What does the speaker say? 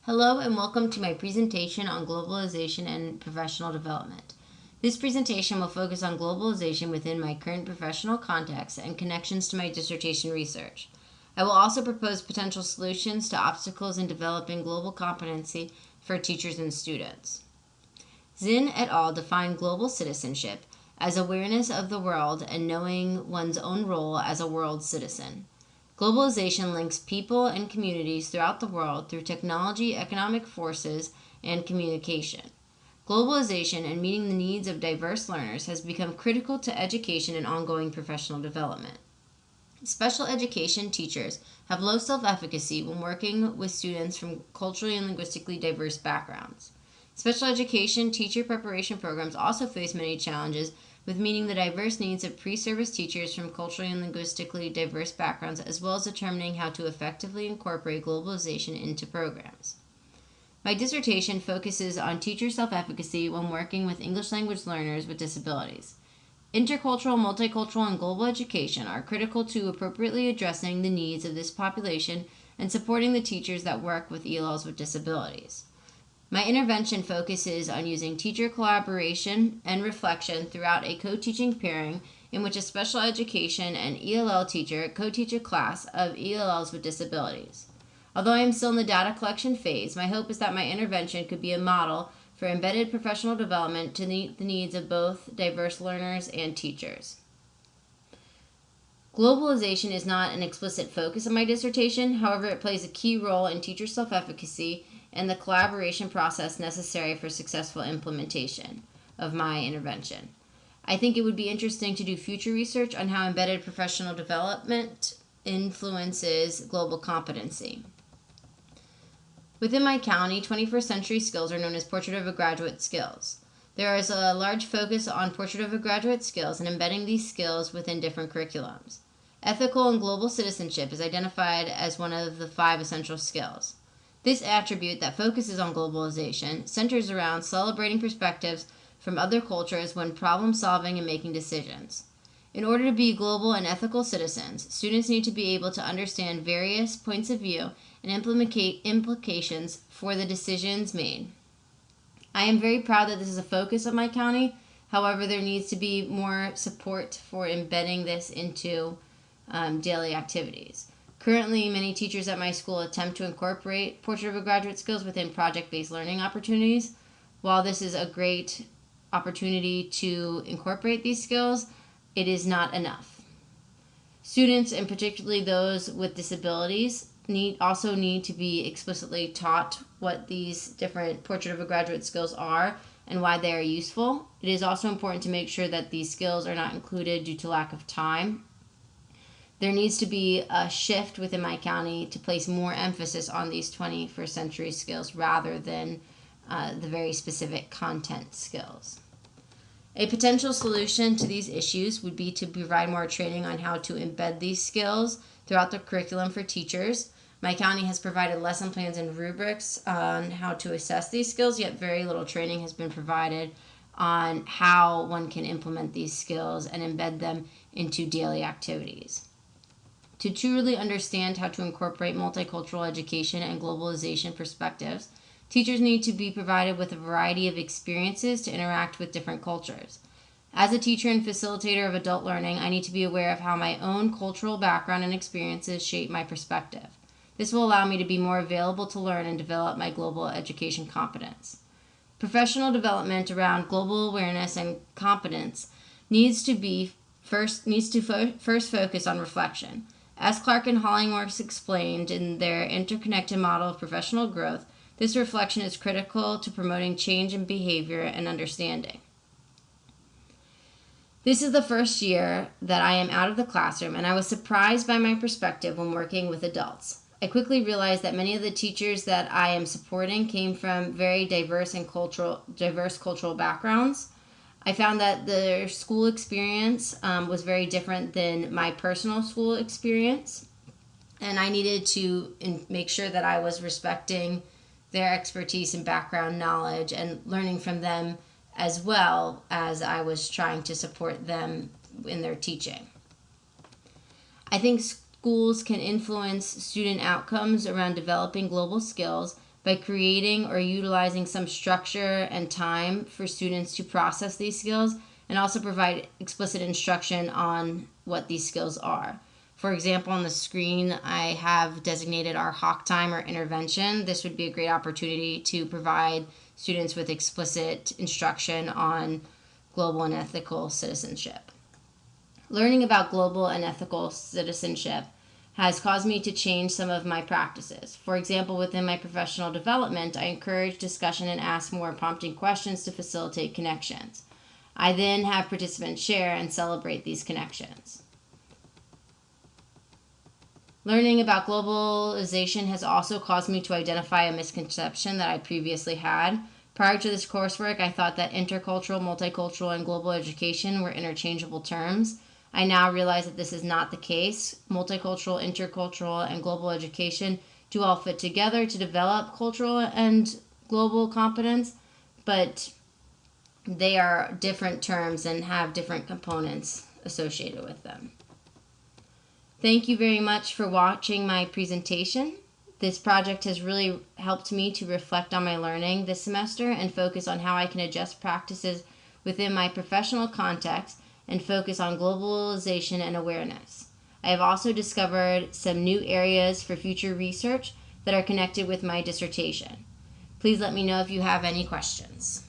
Hello and welcome to my presentation on globalization and professional development. This presentation will focus on globalization within my current professional context and connections to my dissertation research. I will also propose potential solutions to obstacles in developing global competency for teachers and students. Zinn et al. Defined global citizenship as awareness of the world and knowing one's own role as a world citizen. Globalization links people and communities throughout the world through technology, economic forces, and communication. Globalization and meeting the needs of diverse learners has become critical to education and ongoing professional development. Special education teachers have low self-efficacy when working with students from culturally and linguistically diverse backgrounds. Special education teacher preparation programs also face many challenges with meeting the diverse needs of pre-service teachers from culturally and linguistically diverse backgrounds, as well as determining how to effectively incorporate globalization into programs. My dissertation focuses on teacher self-efficacy when working with English language learners with disabilities. Intercultural, multicultural, and global education are critical to appropriately addressing the needs of this population and supporting the teachers that work with ELLs with disabilities. My intervention focuses on using teacher collaboration and reflection throughout a co-teaching pairing in which a special education and ELL teacher co-teach a class of ELLs with disabilities. Although I am still in the data collection phase, my hope is that my intervention could be a model for embedded professional development to meet the needs of both diverse learners and teachers. Globalization is not an explicit focus of my dissertation, however, it plays a key role in teacher self-efficacy and the collaboration process necessary for successful implementation of my intervention. I think it would be interesting to do future research on how embedded professional development influences global competency. Within my county, 21st century skills are known as Portrait of a Graduate skills. There is a large focus on Portrait of a Graduate skills and embedding these skills within different curriculums. Ethical and global citizenship is identified as one of the 5 essential skills. This attribute that focuses on globalization centers around celebrating perspectives from other cultures when problem solving and making decisions. In order to be global and ethical citizens, students need to be able to understand various points of view and implications for the decisions made. I am very proud that this is a focus of my county. However, there needs to be more support for embedding this into daily activities. Currently, many teachers at my school attempt to incorporate Portrait of a Graduate skills within project-based learning opportunities. While this is a great opportunity to incorporate these skills, it is not enough. Students, and particularly those with disabilities, also need to be explicitly taught what these different Portrait of a Graduate skills are and why they are useful. It is also important to make sure that these skills are not included due to lack of time. There needs to be a shift within my county to place more emphasis on these 21st century skills rather than the very specific content skills. A potential solution to these issues would be to provide more training on how to embed these skills throughout the curriculum for teachers. My county has provided lesson plans and rubrics on how to assess these skills, yet very little training has been provided on how one can implement these skills and embed them into daily activities. To truly understand how to incorporate multicultural education and globalization perspectives, teachers need to be provided with a variety of experiences to interact with different cultures. As a teacher and facilitator of adult learning, I need to be aware of how my own cultural background and experiences shape my perspective. This will allow me to be more available to learn and develop my global education competence. Professional development around global awareness and competence needs to first focus on reflection. As Clark and Hollingworth explained in their interconnected model of professional growth, this reflection is critical to promoting change in behavior and understanding. This is the first year that I am out of the classroom, and I was surprised by my perspective when working with adults. I quickly realized that many of the teachers that I am supporting came from very diverse cultural backgrounds. I found that their school experience was very different than my personal school experience, and I needed to make sure that I was respecting their expertise and background knowledge and learning from them as well as I was trying to support them in their teaching. I think schools can influence student outcomes around developing global skills by creating or utilizing some structure and time for students to process these skills, and also provide explicit instruction on what these skills are. For example, on the screen, I have designated our hawk time or intervention. This would be a great opportunity to provide students with explicit instruction on global and ethical citizenship. Learning about global and ethical citizenship has caused me to change some of my practices. For example, within my professional development, I encourage discussion and ask more prompting questions to facilitate connections. I then have participants share and celebrate these connections. Learning about globalization has also caused me to identify a misconception that I previously had. Prior to this coursework, I thought that intercultural, multicultural, and global education were interchangeable terms. I now realize that this is not the case. Multicultural, intercultural, and global education do all fit together to develop cultural and global competence, but they are different terms and have different components associated with them. Thank you very much for watching my presentation. This project has really helped me to reflect on my learning this semester and focus on how I can adjust practices within my professional context and focus on globalization and awareness. I have also discovered some new areas for future research that are connected with my dissertation. Please let me know if you have any questions.